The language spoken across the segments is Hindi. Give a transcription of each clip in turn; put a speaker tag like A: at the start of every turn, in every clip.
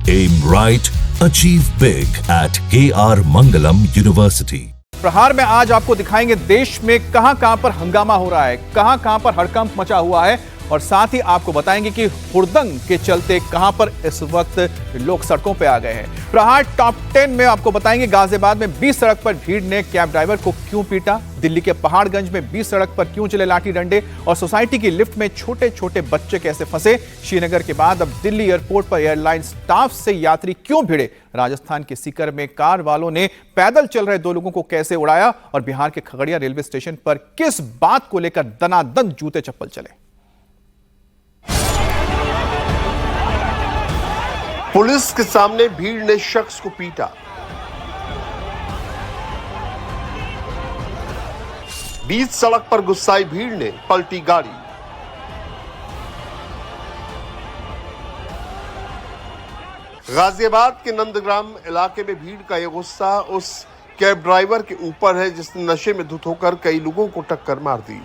A: Aim right, achieve big at KR Mangalam University.
B: प्रहार में आज आपको दिखाएंगे देश में कहां-कहां पर हंगामा हो रहा है, कहां-कहां पर हड़कंप मचा हुआ है और साथ ही आपको बताएंगे कि हुड़दंग के चलते कहां पर इस वक्त लोग सड़कों पे आ गए हैं। प्रहार टॉप 10 में आपको बताएंगे गाजियाबाद में 20 सड़क पर भीड़ ने कैब ड्राइवर को क्यों पीटा, दिल्ली के पहाड़गंज में 20 सड़क पर क्यों चले लाठी डंडे और सोसाइटी की लिफ्ट में छोटे-छोटे बच्चे कैसे फंसे। श्रीनगर के बाद अब दिल्ली एयरपोर्ट पर एयरलाइन स्टाफ से यात्री क्यों भिड़े, राजस्थान के सीकर में कार वालों ने पैदल चल रहे 2 लोगों को कैसे उड़ाया और बिहार के खगड़िया रेलवे स्टेशन पर किस बात को लेकर दनादन जूते चप्पल चले।
C: पुलिस के सामने भीड़ ने शख्स को पीटा, बीच सड़क पर गुस्साई भीड़ ने पलटी गाड़ी। गाजियाबाद के नंदग्राम इलाके में भीड़ का यह गुस्सा उस कैब ड्राइवर के ऊपर है जिसने नशे में धुत होकर कई लोगों को टक्कर मार दी,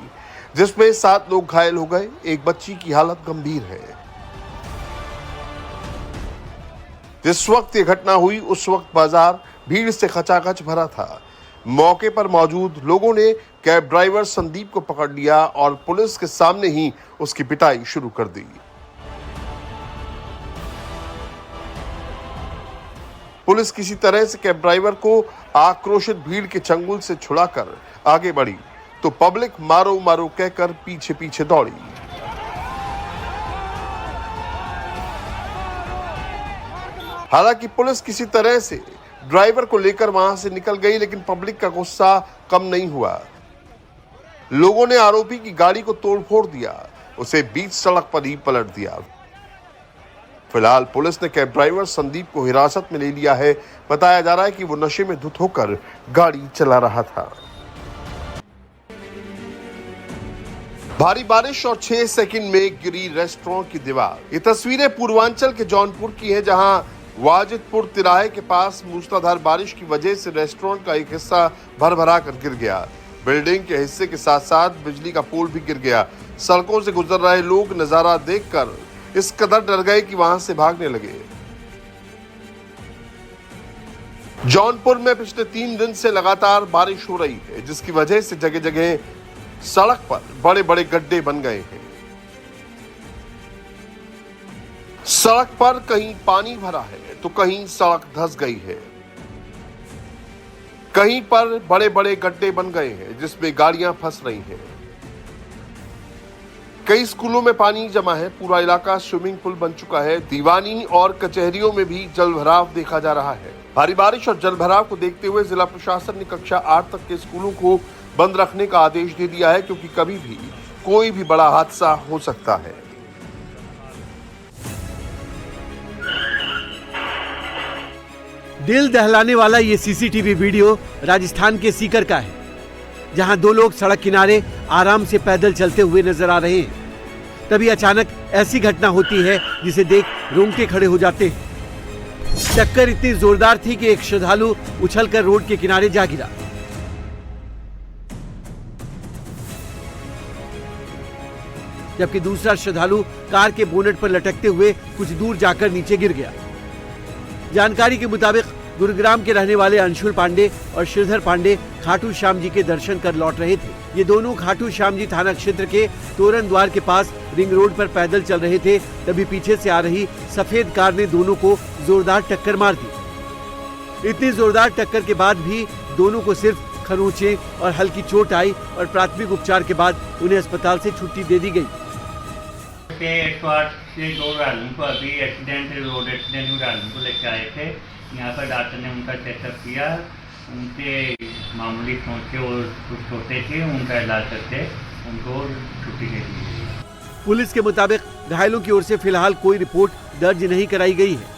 C: जिसमें 7 लोग घायल हो गए। एक बच्ची की हालत गंभीर है। जिस वक्त ये घटना हुई उस वक्त बाजार भीड़ से खचाखच भरा था। मौके पर मौजूद लोगों ने कैब ड्राइवर संदीप को पकड़ लिया और पुलिस के सामने ही उसकी पिटाई शुरू कर दी। पुलिस किसी तरह से कैब ड्राइवर को आक्रोशित भीड़ के चंगुल से छुड़ाकर आगे बढ़ी तो पब्लिक मारो मारो कहकर पीछे पीछे दौड़ी। हालांकि पुलिस किसी तरह से ड्राइवर को लेकर वहां से निकल गई, लेकिन पब्लिक का गुस्सा कम नहीं हुआ। लोगों ने आरोपी की गाड़ी को तोड़फोड़ दिया, उसे बीच सड़क पर ही पलट दिया। फिलहाल पुलिस ने कैब ड्राइवर संदीप को हिरासत में ले लिया है। बताया जा रहा है कि वो नशे में धुत होकर गाड़ी चला रहा था। भारी बारिश और 6 सेकंड में गिरी रेस्टोरेंट की दीवार। ये तस्वीरें पूर्वांचल के जौनपुर की है, जहां वाजिदपुर तिराहे के पास मूसलाधार बारिश की वजह से रेस्टोरेंट का एक हिस्सा भर-भरा कर गिर गया। बिल्डिंग के हिस्से के साथ साथ बिजली का पोल भी गिर गया। सड़कों से गुजर रहे लोग नजारा देखकर इस कदर डर गए कि वहां से भागने लगे। जौनपुर में पिछले 3 दिन से लगातार बारिश हो रही है, जिसकी वजह से जगह जगह सड़क पर बड़े बड़े गड्ढे बन गए हैं। सड़क पर कहीं पानी भरा है तो कहीं सड़क धंस गई है। कहीं पर बड़े बड़े गड्ढे बन गए हैं जिसमें गाड़ियां फंस रही हैं। कई स्कूलों में पानी जमा है। पूरा इलाका स्विमिंग पूल बन चुका है। दीवानी और कचहरियों में भी जलभराव देखा जा रहा है। भारी बारिश और जलभराव को देखते हुए जिला प्रशासन ने कक्षा 8 तक के स्कूलों को बंद रखने का आदेश दे दिया है, क्योंकि कभी भी कोई भी बड़ा हादसा हो सकता है।
D: दिल दहलाने वाला ये सीसीटीवी वीडियो राजस्थान के सीकर का है, जहां 2 लोग सड़क किनारे आराम से पैदल चलते हुए नजर आ रहे हैं। तभी अचानक ऐसी घटना होती है जिसे देख रोंगटे खड़े हो जाते हैं। टक्कर इतनी जोरदार थी कि एक श्रद्धालु उछलकर रोड के किनारे जा गिरा। जबकि दूसरा श्रद्धालु कार के बोनेट पर लटकते हुए कुछ दूर जाकर नीचे गिर गया। जानकारी के मुताबिक गुरुग्राम के रहने वाले अंशुल पांडे और श्रीधर पांडे खाटू श्याम जी के दर्शन कर लौट रहे थे। ये दोनों खाटू श्याम जी थाना क्षेत्र के तोरण द्वार के पास रिंग रोड पर पैदल चल रहे थे। तभी पीछे से आ रही सफेद कार ने दोनों को जोरदार टक्कर मार दी। इतनी जोरदार टक्कर के बाद भी दोनों को सिर्फ खरोंचे और हल्की चोट आई और प्राथमिक उपचार के बाद उन्हें अस्पताल से छुट्टी दे दी गई।
E: 108 से 2 आदमी को अभी रोड एक्सीडेंट में आदमी को लेकर आए थे। यहाँ पर डॉक्टर ने उनका चेकअप किया। उनके मामूली पहुँचे और कुछ छोटे थे, उनका इलाज करके उनको छुट्टी दे दी।
D: पुलिस के मुताबिक घायलों की ओर से फिलहाल कोई रिपोर्ट दर्ज नहीं कराई गई है।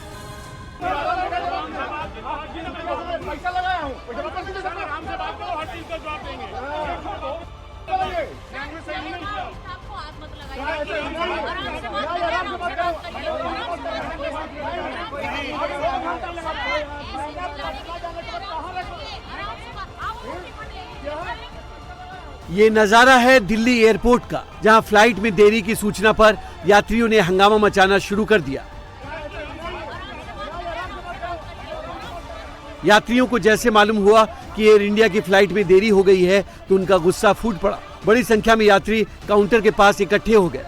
D: ये नजारा है दिल्ली एयरपोर्ट का, जहां फ्लाइट में देरी की सूचना पर यात्रियों ने हंगामा मचाना शुरू कर दिया। यात्रियों को जैसे मालूम हुआ कि एयर इंडिया की फ्लाइट में देरी हो गई है तो उनका गुस्सा फूट पड़ा। बड़ी संख्या में यात्री काउंटर के पास इकट्ठे हो गए।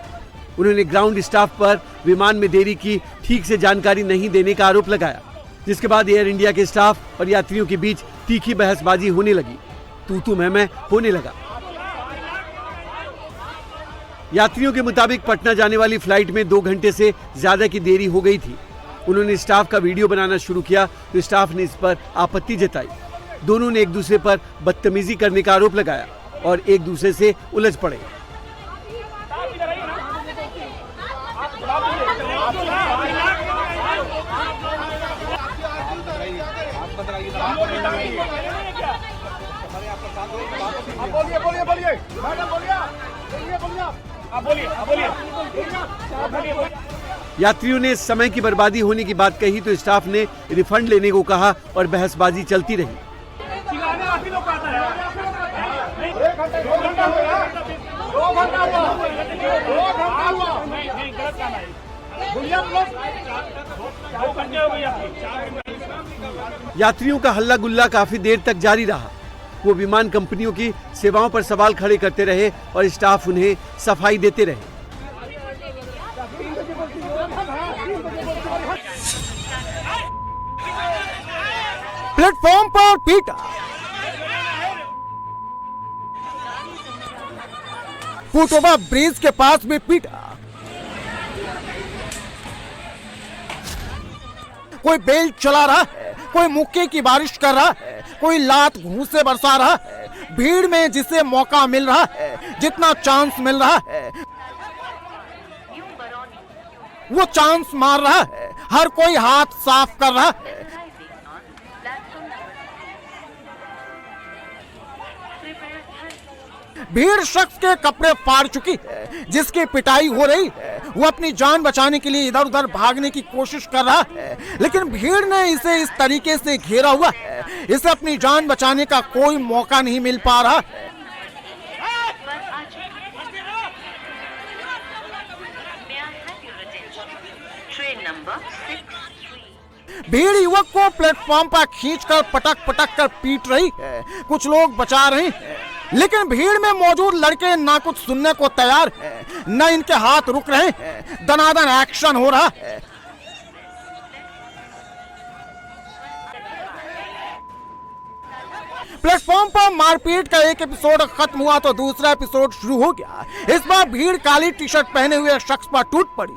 D: उन्होंने ग्राउंड स्टाफ पर विमान में देरी की ठीक से जानकारी नहीं देने का आरोप लगाया, जिसके बाद एयर इंडिया के स्टाफ और यात्रियों के बीच तीखी बहसबाजी होने लगी। तू मैं होने लगा। यात्रियों के मुताबिक पटना जाने वाली फ्लाइट में 2 घंटे से ज्यादा की देरी हो गई थी। उन्होंने स्टाफ का वीडियो बनाना शुरू किया तो स्टाफ ने इस पर आपत्ति जताई। दोनों ने एक दूसरे पर बदतमीजी करने का आरोप लगाया और एक दूसरे से उलझ पड़े। यात्रियों ने समय की बर्बादी होने की बात कही तो स्टाफ ने रिफंड लेने को कहा और बहसबाजी चलती रही। यात्रियों का हल्ला गुल्ला काफी देर तक जारी रहा। वो विमान कंपनियों की सेवाओं पर सवाल खड़े करते रहे और स्टाफ उन्हें सफाई देते रहे।
F: प्लेटफॉर्म पर पीटा, फुटओवर ब्रिज के पास में पीटा। कोई बेल्ट चला रहा है, कोई मुक्के की बारिश कर रहा है, कोई लात घूंसे बरसा रहा है। भीड़ में जिसे मौका मिल रहा है, जितना चांस मिल रहा है, वो चांस मार रहा है। हर कोई हाथ साफ कर रहा है। भीड़ शख्स के कपड़े फाड़ चुकी है, जिसकी पिटाई हो रही है। वो अपनी जान बचाने के लिए इधर उधर भागने की कोशिश कर रहा है, लेकिन भीड़ ने इसे इस तरीके से घेरा हुआ है, इसे अपनी जान बचाने का कोई मौका नहीं मिल पा रहा है। भीड़ युवक को प्लेटफॉर्म पर खींचकर पटक पटक कर पीट रही है। कुछ लोग बचा रहे हैं, लेकिन भीड़ में मौजूद लड़के ना कुछ सुनने को तैयार हैं, न इनके हाथ रुक रहे हैं। दनादन एक्शन हो रहा है। प्लेटफॉर्म पर मारपीट का एक एपिसोड खत्म हुआ तो दूसरा एपिसोड शुरू हो गया। इस बार भीड़ काली टी शर्ट पहने हुए शख्स पर टूट पड़ी।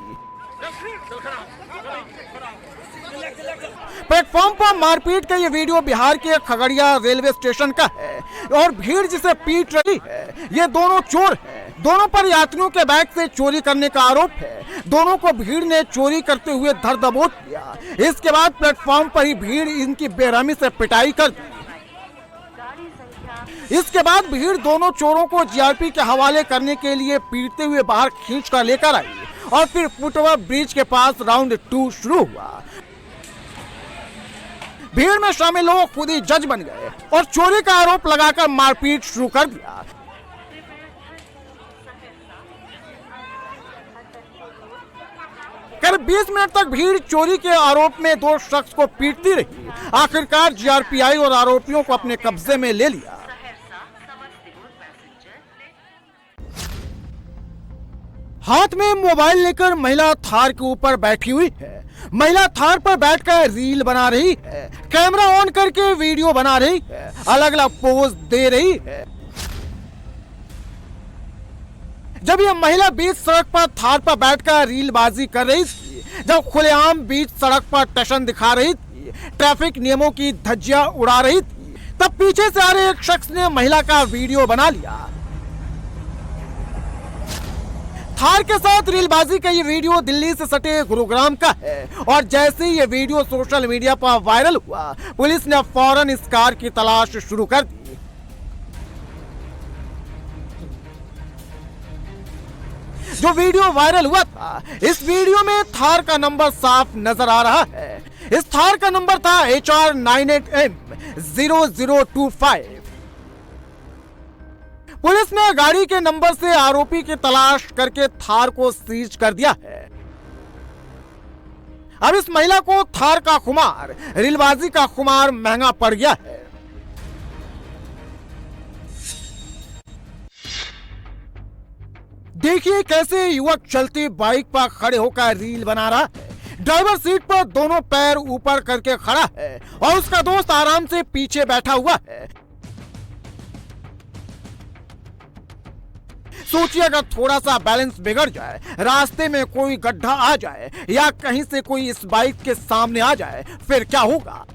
F: प्लेटफॉर्म पर मारपीट का ये वीडियो बिहार के खगड़िया रेलवे स्टेशन का है और भीड़ जिसे पीट रही है ये दोनों चोर हैं। दोनों पर यात्रियों के बैग से चोरी करने का आरोप है। दोनों को भीड़ ने चोरी करते हुए धर दबोच दिया। इसके बाद प्लेटफॉर्म पर ही भीड़ इनकी बेरहमी से पिटाई कर दी। इसके बाद भीड़ दोनों चोरों को जीआरपी के हवाले करने के लिए पीटते हुए बाहर खींच कर लेकर आई और फिर फुटओवर ब्रिज के पास राउंड 2 शुरू हुआ। भीड़ में शामिल लोग खुद ही जज बन गए और चोरी का आरोप लगाकर मारपीट शुरू कर दिया। करीब 20 मिनट तक भीड़ चोरी के आरोप में 2 शख्स को पीटती रही। आखिरकार जीआरपी और आरोपियों को अपने कब्जे में ले लिया। हाथ में मोबाइल लेकर महिला थार के ऊपर बैठी हुई है। महिला थार पर बैठकर रील बना रही है, कैमरा ऑन करके वीडियो बना रही है, अलग अलग पोज दे रही है। जब यह महिला बीच सड़क पर थार पर बैठकर रीलबाजी कर रही थी, जब खुलेआम बीच सड़क पर टशन दिखा रही थी, ट्रैफिक नियमों की धज्जियां उड़ा रही थी, तब पीछे से आ रहे एक शख्स ने महिला का वीडियो बना लिया। थार के साथ रीलबाजी का ये वीडियो दिल्ली से सटे गुरुग्राम का है और जैसे ही ये वीडियो सोशल मीडिया पर वायरल हुआ, पुलिस ने फौरन इस कार की तलाश शुरू कर दी। जो वीडियो वायरल हुआ था, इस वीडियो में थार का नंबर साफ नजर आ रहा है। इस थार का नंबर था HR98M0025। पुलिस ने गाड़ी के नंबर से आरोपी की तलाश करके थार को सीज कर दिया है। अब इस महिला को थार का खुमार, रीलबाजी का खुमार महंगा पड़ गया है। देखिए कैसे युवक चलती बाइक पर खड़े होकर रील बना रहा है। ड्राइवर सीट पर दोनों पैर ऊपर करके खड़ा है और उसका दोस्त आराम से पीछे बैठा हुआ है। सोचिए अगर थोड़ा सा बैलेंस बिगड़ जाए, रास्ते में कोई गड्ढा आ जाए या कहीं से कोई इस बाइक के सामने आ जाए, फिर क्या होगा।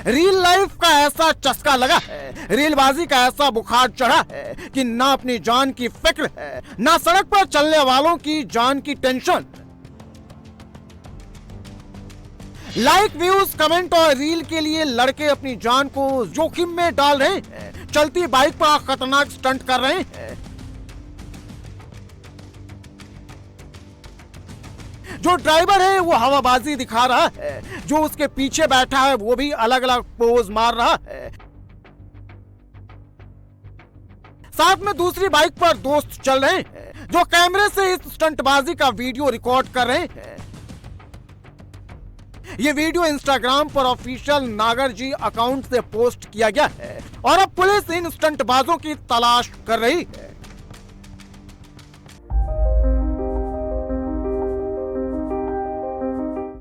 F: रियल लाइफ का ऐसा चस्का लगा है, रीलबाजी का ऐसा बुखार चढ़ा है कि ना अपनी जान की फिक्र है, ना सड़क पर चलने वालों की जान की टेंशन। लाइक, व्यूज, कमेंट और रील के लिए लड़के अपनी जान को जोखिम में डाल रहे हैं, चलती बाइक पर खतरनाक स्टंट कर रहे हैं। जो ड्राइवर है वो हवाबाजी दिखा रहा है, जो उसके पीछे बैठा है वो भी अलग अलग पोज मार रहा है। साथ में दूसरी बाइक पर दोस्त चल रहे हैं जो कैमरे से इस स्टंटबाजी का वीडियो रिकॉर्ड कर रहे हैं। ये वीडियो इंस्टाग्राम पर ऑफिशियल नागर जी अकाउंट से पोस्ट किया गया है और अब पुलिस इन स्टंटबाजों की तलाश कर रही है।